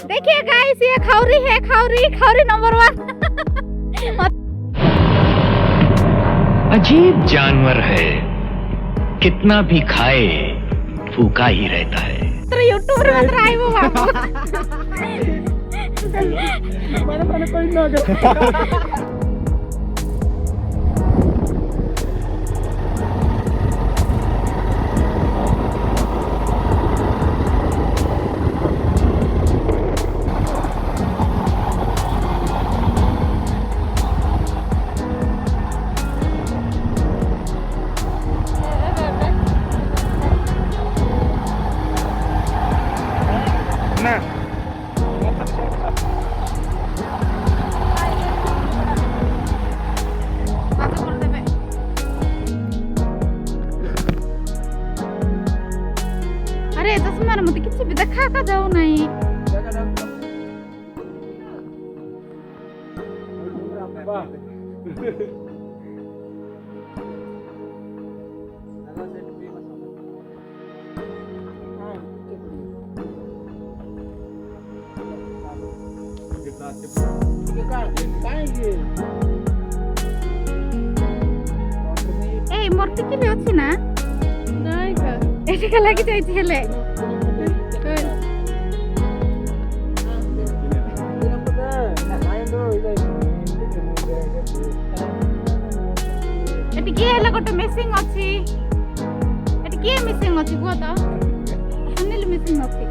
देखिए गाइस, ये खौरी है, खौरी नंबर 1। अजीब जानवर है, कितना भी खाए भूखा ही रहता है। तो यूट्यूब रे मत आई वो बाबू। mana koy naga अरे चश्मा मत किसी भी देखा का जाऊ नहीं। ए मूर्ति के लिए अच्छी ना नहीं का ऐसे का लगी जाई थेले एटी के हला गोटे मिसिंग अछि। एटी के मिसिंग अछि को त सुनील मिसिंग अछि।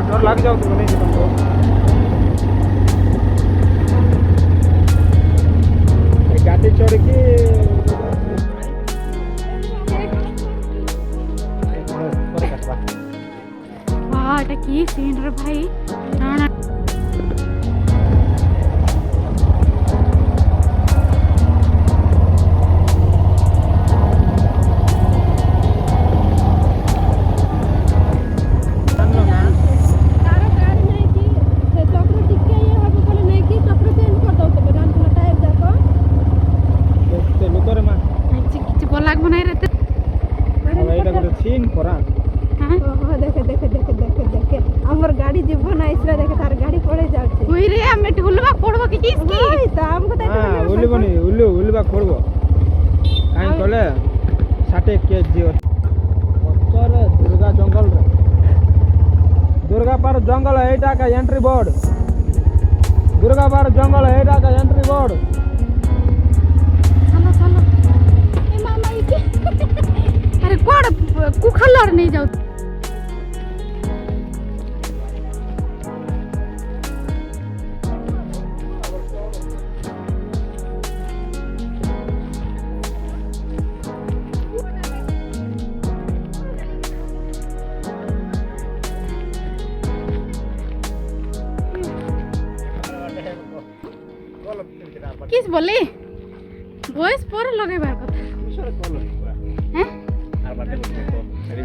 डर लग जाओ तुमने तुमको गाड़ी चढ़ के वाह एटा की सीन रे भाई ना हमर गाड़ी जीव ना इसला देखे तार गाड़ी पड़े जाउछे ओइ रे हम ढुलवा कोड़बो कि किसकी ओइ त हमको त हां उलबनी उलबा कोड़बो काई कले 60 केजी उत्तर दुर्गा जंगल रे दुर्गा पार जंगल एटा का एंट्री बोर्ड दुर्गा पार जंगल एटा का एंट्री बोर्ड चलो चलो ए मामा इके अरे कोड़ कुखलर नहीं जाउ किस बोली वॉइस पर लगाइबार कथा हैं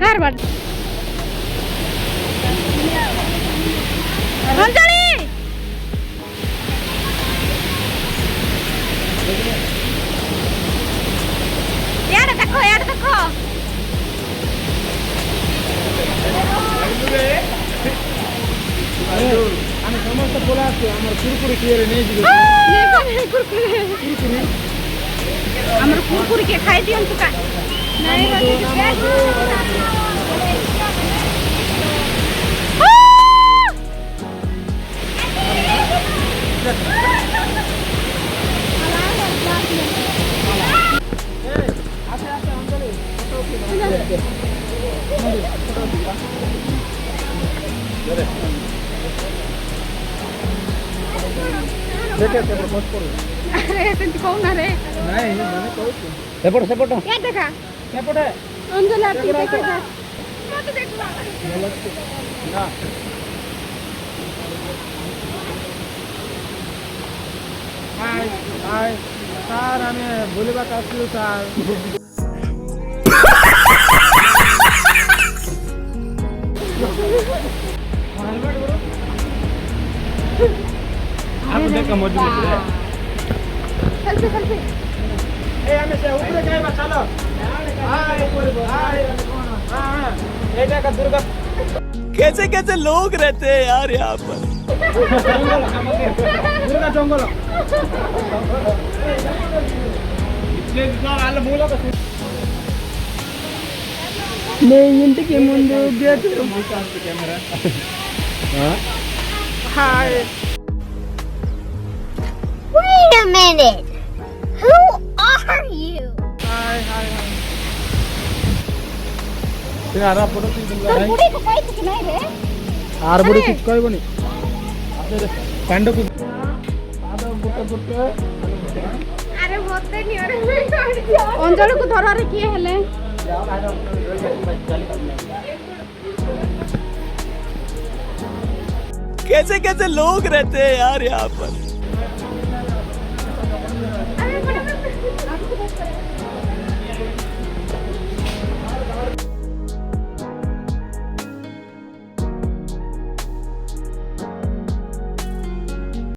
कार बात रंजनी तो बोला कि हमर कुरकुरी किए रे नहीं दिबे नहीं कुरकुरे कुरकुरी हमर कुरकुरे के खाई दियन तुका नहीं आसे आसे अंदर देखे ते पोस्ट करू अरे सेंती कहू ना रे नहीं मैंने कहू सेपट क्या देखा सेपटे अंजला आरती देखा मत देखला ना हाय हाय सर हमें बुलवा का असलू सर आप देखा मौजूद है सेल्फी सेल्फी ए हमें से ऊपर जाएगा चलो हाय हाय हां एटा का दुर्गा कैसे कैसे लोग रहते हैं यार यहाँ पर। दुर्गा जंगल ఇట్లే వాళ్ళ మూలక నే ఇంటికి ముందు gate camera hi Wait a minute. Who are you? Hi hi hi తినారా ఫోటో తీసుకుంటా बुढ़ी को कोई कुछ नहीं रे आर बुढ़ी कुछ कहबनी कांड को आदो बुट्टे बुट्टे अरे होते नहीं अरे अंजलि को धरा रे किए हेले कैसे कैसे लोग रहते हैं यार यहाँ पर।